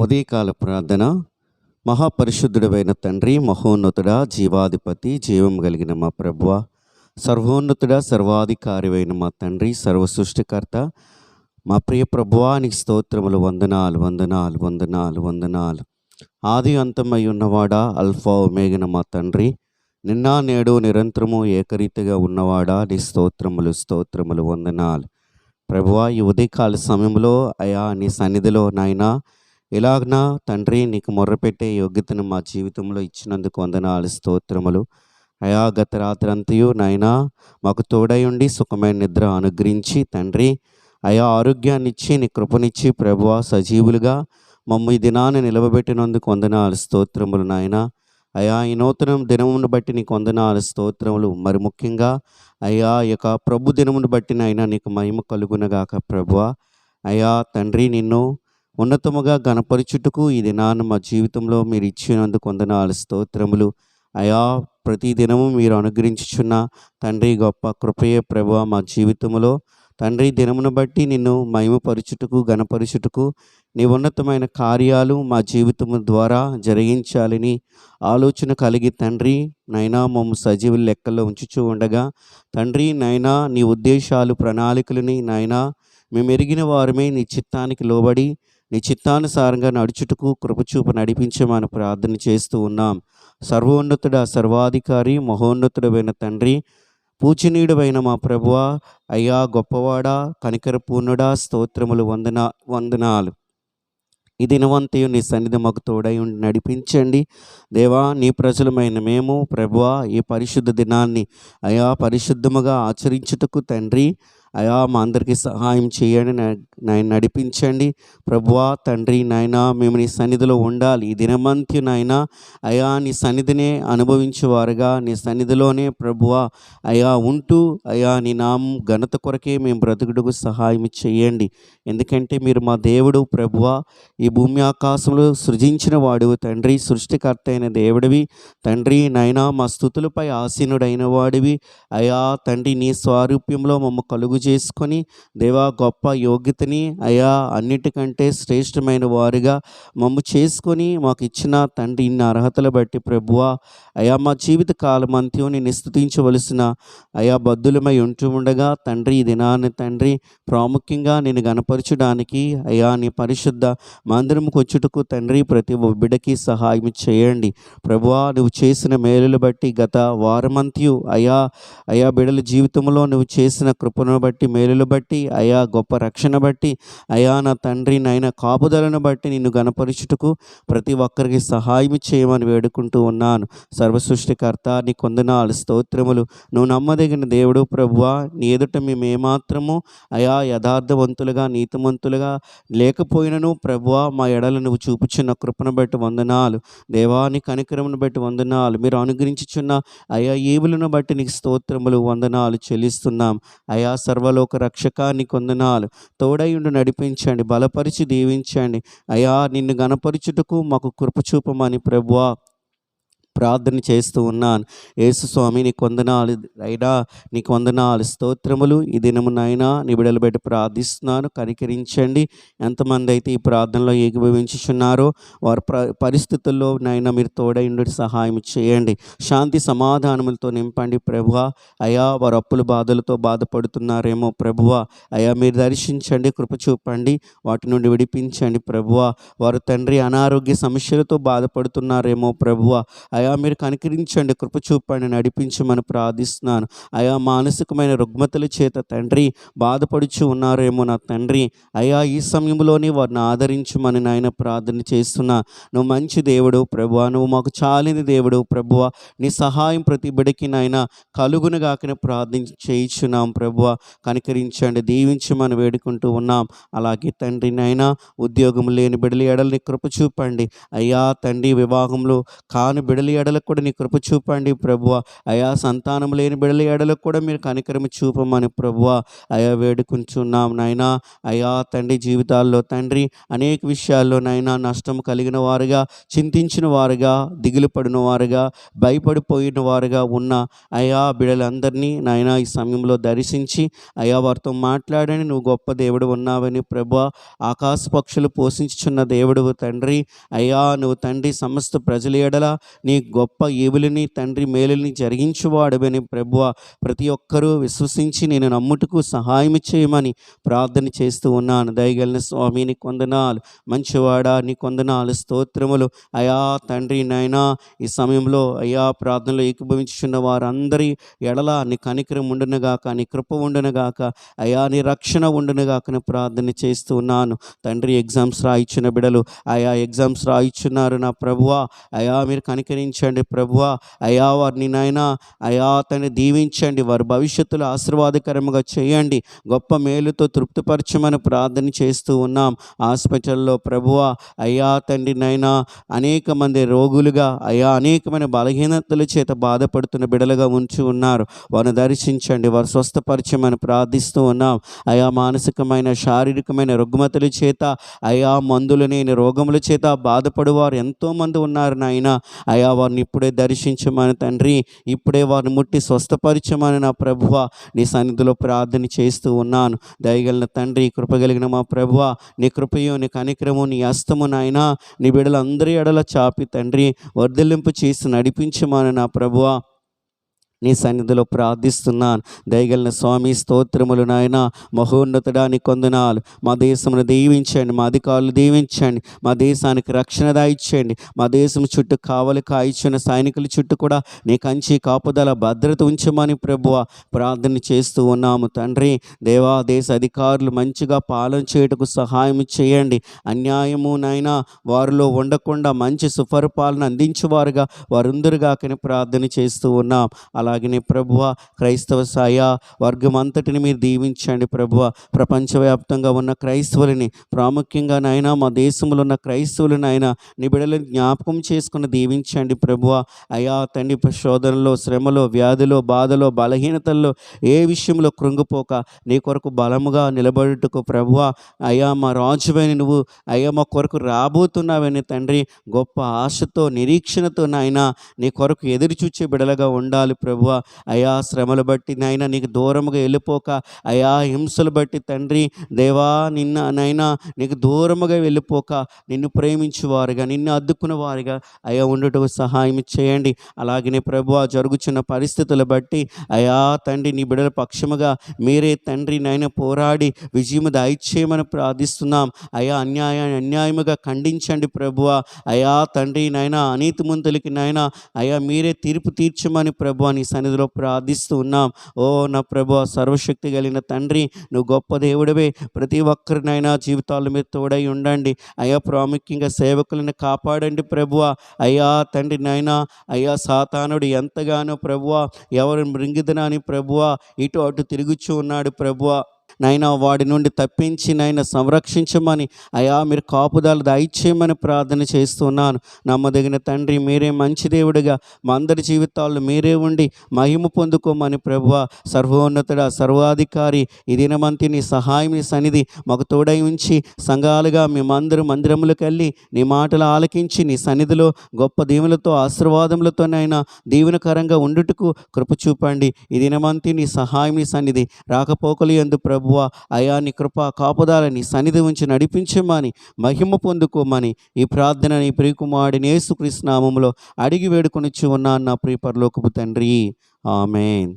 ఉదయకాల ప్రార్థన. మహాపరిశుద్ధుడైన తండ్రి, మహోన్నతుడా, జీవాధిపతి, జీవం కలిగిన మా ప్రభువ, సర్వోన్నతుడా, సర్వాధికారివైన మా తండ్రి, సర్వ సృష్టికర్త, మా ప్రియ ప్రభువా, నీకు స్తోత్రములు, వందనాలు వందనాలు వందనాలు వందనాలు. ఆది అంతమై ఉన్నవాడా, అల్ఫా ఒమేగన మా తండ్రి, నిన్న నేడు నిరంతరము ఏకరీతిగా ఉన్నవాడా, నీ స్తోత్రములు స్తోత్రములు వందనాలు. ప్రభువా, ఈ ఉదయకాల సమయంలో అయా నీ సన్నిధిలో నాయనా ఇలాగనా తండ్రి నీకు మొర్రపెట్టే యోగ్యతను మా జీవితంలో ఇచ్చినందుకు వందనాలు స్తోత్రములు. అయా గత రాత్రి అంతయు నాయనా మాకు తోడై ఉండి సుఖమైన నిద్ర అనుగ్రహించి తండ్రి అయా ఆరోగ్యాన్ని ఇచ్చి నీ కృపనిచ్చి ప్రభువా సజీవులుగా మమ్మ ఈ దినాన్ని నిలవబెట్టినందుకు వందనాలు స్తోత్రములు నాయనా. అయా ఈ నూతన దినమును బట్టి నీకు వందనాలు స్తోత్రములు. మరి ముఖ్యంగా అయా ఈ యొక్క ప్రభు దినమును బట్టి నాయనా నీకు మహిమ కలుగునగాక ప్రభువా. అయా తండ్రి నిన్ను ఉన్నతముగా గణపరచుటకు ఈ దినాన్ని మా జీవితంలో మీరు ఇచ్చినందుకు వందనాలు స్తోత్రములు. అయా ప్రతి దినము మీరు అనుగ్రహించుచున్న తండ్రి గొప్ప కృపయే ప్రభువా మా జీవితంలో తండ్రి దినమును బట్టి నిన్ను మహిమపరచుటకు గణపరచుటకు నీ ఉన్నతమైన కార్యాలు మా జీవితము ద్వారా జరిగించాలని ఆలోచన కలిగి తండ్రి నైనా మమ్మ సజీవుల లెక్కల్లో ఉంచుచూ ఉండగా తండ్రి నైనా నీ ఉద్దేశాలు ప్రణాళికలని నాయనా మేము ఎరిగిన వారమే నీ చిత్తానికి లోబడి నీ చిత్తానుసారంగా నడుచుటకు కృపచూపు నడిపించమని ప్రార్థన చేస్తూ ఉన్నాం. సర్వోన్నతుడ, సర్వాధికారి, మహోన్నతుడైన తండ్రి, పూజనీయుడైన మా ప్రభువా, అయ్యా గొప్పవాడా, కనికరపూర్ణుడా, స్తోత్రములు వందనాలు. ఈ దినవంతయు నీ సన్నిధి మాకు తోడై ఉండి నడిపించండి దేవా. నీ ప్రజలమైన మేము ప్రభువా ఈ పరిశుద్ధ దినాన్ని అయా పరిశుద్ధముగా ఆచరించుటకు తండ్రి అయా మా అందరికీ సహాయం చేయండి, నాయన నడిపించండి ప్రభువా తండ్రి. నాయనా మేము నీ సన్నిధిలో ఉండాలి ఈ దినమంతి నాయనా. అయా నీ సన్నిధినే అనుభవించేవారుగా నీ సన్నిధిలోనే ప్రభువా అయా ఉంటూ అయా నీ నామం ఘనత కొరకే మేము బ్రతుకుటకు సహాయం చేయండి. ఎందుకంటే మీరు మా దేవుడు ప్రభువా, ఈ భూమి ఆకాశంలో సృజించిన వాడు తండ్రి, సృష్టికర్త అయిన దేవుడివి తండ్రి. నాయనా మా స్తుతులపై ఆసీనుడైన వాడివి అయా తండ్రి. నీ స్వారూప్యంలో మమ్మ కలుగు చేసుకొని దేవా గొప్ప యోగ్యతని అయా అన్నిటికంటే శ్రేష్టమైన వారుగా మమ్మ చేసుకొని మాకు ఇచ్చిన తండ్రి ఇన్ని అర్హతలు బట్టి ప్రభువా అయా మా జీవిత కాలం అంత్యం నేను స్తుతించవలసిన అయా బద్దులమై ఉంటూ ఉండగా తండ్రి ఈ దినాన్ని తండ్రి ప్రాముఖ్యంగా నేను గణపరచడానికి అయా నీ పరిశుద్ధ మందిరంకు వచ్చుటకు తండ్రి ప్రతి బిడ్డకి సహాయం చేయండి ప్రభువా. నువ్వు చేసిన మేలులు బట్టి గత వారమంత్యు అయా అయా బిడ్డల జీవితంలో నువ్వు చేసిన కృపను బట్టి మేలులు బట్టి అయా గొప్ప రక్షణ బట్టి అయా నా తండ్రి నాయన కాపుదలను బట్టి నిన్ను గణపరచుటకు ప్రతి ఒక్కరికి సహాయం చేయమని వేడుకుంటూ ఉన్నాను. సర్వసృష్టికర్త నీ కొందనాలు స్తోత్రములు. నువ్వు నమ్మదగిన దేవుడు ప్రభువా. నీ ఎదుట మేము ఏమాత్రము అయా యథార్థవంతులుగా నీతిమంతులుగా లేకపోయినను ప్రభువా మా ఎడలు నువ్వు చూపుచున్న కృపను బట్టి వందనాలు దేవా. నీ కనికరమును బట్టి వందనాలు. మీరు అనుగ్రహించుచున్న అయా ఈవులను బట్టి నీకు స్తోత్రములు వందనాలు చెల్లిస్తున్నాం అయా. సర్వలోక రక్షకాన్ని కొందనాలు తోడయుండు నడిపించండి, బలపరిచి దీవించండి అయా. నిన్ను గణపరచుటకు మాకు కృప చూపమని ప్రభువా ప్రార్థన చేస్తూ ఉన్నాను. యేసు స్వామి నీ కొందనాలు అయినా నీ కొందనాలు స్తోత్రములు. ఈ దినమునైనా నీ బిడ్డలు పెట్టి ప్రార్థిస్తున్నాను, కనికరించండి. ఎంతమంది అయితే ఈ ప్రార్థనలో ఏకీభవించుచున్నారో వారి పరిస్థితుల్లో నైనా మీరు తోడైండు సహాయం చేయండి. శాంతి సమాధానములతో నింపండి ప్రభువా అయా. వారు అప్పుల బాధలతో బాధపడుతున్నారేమో ప్రభువా అయా మీరు దర్శించండి, కృప చూపండి, వాటి నుండి విడిపించండి ప్రభువా. వారు తండ్రి అనారోగ్య సమస్యలతో బాధపడుతున్నారేమో ప్రభువా అయా మీరు కనికరించండి, కృప చూపండి, నడిపించమని ప్రార్థిస్తున్నాను అయా. మానసికమైన రుగ్మతల చేత తండ్రి బాధపడుచు ఉన్నారేమో నా తండ్రి అయా. ఈ సమయంలోనే వారిని ఆదరించమని నాయన ప్రార్థన చేస్తున్నా. నువ్వు మంచి దేవుడు ప్రభువా, నువ్వు మాకు చాలిన దేవుడు ప్రభువా. నీ సహాయం ప్రతి బిడ్డకి నాయన కలుగును గాకని ప్రార్థన చేయించున్నాం ప్రభువా. కనికరించండి, దీవించమని వేడుకుంటూ ఉన్నాం. అలాగే తండ్రి నాయన ఉద్యోగం లేని బిడ్డల ఎడలని కృప చూపండి అయ్యా తండ్రి. వివాహంలో కాని బిడ్డల ఎడలకు కూడా నీ కృప చూపండి ప్రభువా. అయా సంతానం లేని బిడ్డల ఎడలకు కూడా మీరు కనికరం చూపమని ప్రభువా అయా వేడుకుంటున్నాం నాయనా. అయా తండ్రి జీవితాల్లో తండ్రి అనేక విషయాల్లో నైనా నష్టం కలిగిన వారుగా, చింతించిన వారుగా, దిగులు పడిన వారుగా, భయపడిపోయిన వారుగా ఉన్న అయా బిడ్డలందరినీ నాయనా ఈ సమయంలో దర్శించి అయా వారితో మాట్లాడని నువ్వు గొప్ప దేవుడు ఉన్నావని ప్రభువా. ఆకాశ పక్షులు పోషించుచున్న దేవుడు తండ్రి. అయ్యా నువ్వు తండ్రి సమస్త ప్రజల ఎడల నీ గొప్ప ఈవులని తండ్రి మేలుని జరిగించువాడవని ప్రభువా. ప్రతి ఒక్కరూ విశ్వసించి నేను నమ్ముటకు సహాయం చేయమని ప్రార్థన చేస్తూ ఉన్నాను. దయగలిగిన స్వామి నీ కొందనాలు, మంచివాడా నీ కొందనాలు, స్తోత్రములు అయా తండ్రి. నాయనా ఈ సమయంలో అయ్యా ప్రార్థనలో ఏకీభవించుచున్న వారందరి ఎడల నీ కనికరం ఉండునుగాక, నీ కృప ఉండునుగాక, అయా నీ రక్షణ ఉండునుగాక ప్రార్థన చేస్తూ ఉన్నాను తండ్రి. ఎగ్జామ్స్ రాయిచ్చిన బిడలు అయా ఎగ్జామ్స్ రాయిచున్నారు నా ప్రభువా. అయా మీరు కనికరించండి ప్రభువా. అయా వారిని నాయనా అయా తండ్రి దీవించండి, వారి భవిష్యత్తులో ఆశీర్వాదకరంగా చేయండి, గొప్ప మేలుతో తృప్తిపరచమని ప్రార్థన చేస్తూ ఉన్నాం. హాస్పిటల్లో ప్రభువా అయ్యా తండ్రి నైనా అనేక మంది రోగులుగా అయా అనేకమైన బలహీనతల చేత బాధపడుతున్న బిడలుగా ఉంచి ఉన్నారు. వారిని దర్శించండి, వారు స్వస్థపరచమని ప్రార్థిస్తూ ఉన్నాం. అయా మానసికమైన శారీరకమైన రుగ్మతల చేత అయా మందులు లేని రోగముల చేత బాధపడువారు ఎంతోమంది ఉన్నారు నాయన. అయా వారిని ఇప్పుడే దర్శించమని తండ్రి, ఇప్పుడే వారిని ముట్టి స్వస్థపరచమని నా ప్రభువ నీ సన్నిధిలో ప్రార్థన చేస్తూ ఉన్నాను. దయగలిగిన తండ్రి, కృపగలిగిన మా ప్రభువ, నీ కృపయు నీ కనికరము నీ హస్తము నాయన నీ బిడ్డలందరి ఎడల చాపి తండ్రి వర్ధలింపు చేసి నడిపించమని నా ప్రభువ నీ సన్నిధిలో ప్రార్థిస్తున్నాను. దయగలిగిన స్వామి స్తోత్రములు నాయన. మహోన్నతుడా నీ కొందనాలు. మా దేశమును దీవించండి, మా అధికారులు దీవించండి, మా దేశానికి రక్షణ దాయిచ్చండి, మా దేశం చుట్టూ కావలి కాయిచున్న సైనికుల చుట్టూ కూడా నీ కంచి కాపుదల భద్రత ఉంచమని ప్రభువ ప్రార్థన చేస్తూ ఉన్నాము తండ్రి. దేవా దేశ అధికారులు మంచిగా పాలన చేయుటకు సహాయం చేయండి. అన్యాయము నాయన వారిలో ఉండకుండా మంచి సుపరిపాలన అందించేవారుగా వారందరుగాకని ప్రార్థన చేస్తూ ఉన్నాం. అలాగనే ప్రభువ క్రైస్తవ సాయ వర్గం అంతటిని మీరు దీవించండి ప్రభువ. ప్రపంచవ్యాప్తంగా ఉన్న క్రైస్తవులని, ప్రాముఖ్యంగా నాయన మా దేశంలో ఉన్న క్రైస్తవులను ఆయన నీ బిడ్డలను జ్ఞాపకం చేసుకుని దీవించండి ప్రభువ. అయా తండ్రి శోధనలో, శ్రమలో, వ్యాధిలో, బాధలో, బలహీనతల్లో ఏ విషయంలో కృంగిపోక నీ కొరకు బలముగా నిలబడుటకు ప్రభువ అయా మా రాజువైన నువ్వు అయ్యా మా కొరకు రాబోతున్నావని తండ్రి గొప్ప ఆశతో నిరీక్షణతో నాయన నీ కొరకు ఎదురు చూచే బిడలగా ఉండాలి ప్రభువ. అయా శ్రమలు బట్టి నాయన నీకు దూరముగా వెళ్ళిపోక, అయా హింసలు బట్టి తండ్రి దేవా నైనా నీకు దూరముగా వెళ్ళిపోక నిన్ను ప్రేమించేవారుగా, నిన్ను అద్దుకున్న వారుగా అయా ఉండుటకు సహాయం చేయండి. అలాగనే ప్రభువ జరుగుతున్న పరిస్థితులు బట్టి అయా తండ్రి నీ బిడ్డల పక్షముగా మీరే తండ్రి నాయన పోరాడి విజయము దయచేయమని ప్రార్థిస్తున్నాం. అయా అన్యాయముగా ఖండించండి ప్రభువ. అయా తండ్రి నాయన అనీతిమంతులకి నాయన అయా మీరే తీర్పు తీర్చమని ప్రభువ నీ సన్నిధిలో ప్రార్థిస్తూ ఉన్నాం. ఓ నా ప్రభువ సర్వశక్తి కలిగిన తండ్రి, నువ్వు గొప్ప దేవుడివే. ప్రతి ఒక్కరినైనా జీవితాల మీద తోడై ఉండండి అయ్యా. ప్రాముఖ్యంగా సేవకులను కాపాడండి ప్రభువ. అయ్యా తండ్రి నాయన అయ్యా సాతానుడు ఎంతగానో ప్రభువ ఎవరు మృంగిదనని ప్రభువ ఇటు అటు తిరుగుచూ ఉన్నాడు ప్రభువ. నైనా వాడి నుండి తప్పించి నైనా సంరక్షించమని అయా మీరు కాపుదల దయచేయమని ప్రార్థన చేస్తున్నాను. నమ్మదగిన తండ్రి, మీరే మంచి దేవుడిగా మా అందరి జీవితాల్లో మీరే ఉండి మహిమ పొందుకోమని ప్రభువ. సర్వోన్నతుడ, సర్వాధికారి, ఈ దినమంతి నీ సహాయం నీ సన్నిధి మాకు తోడై ఉంచి సంఘాలుగా మేమందరూ మందిరములకు వెళ్ళి నీ మాటలు ఆలకించి నీ సన్నిధిలో గొప్ప దీవులతో ఆశీర్వాదములతోనైనా దీవెనకరంగా ఉండుటకు కృప చూపండి. ఈ దినమంతి నీ సహాయం నీ సన్నిధి రాకపోకలు యందు ప్రభు అయా నీ కృప కాపుదల నీ సన్నిధి ఉంచి నడిపించమని మహిమ పొందుకోమని ఈ ప్రార్థన నీ ప్రియకుమారుని యేసుక్రీస్తు నామములో అడిగి వేడుకొనిచ్చు ఉన్నాను నా ప్రియ పరలోకపు తండ్రి. ఆమేన్.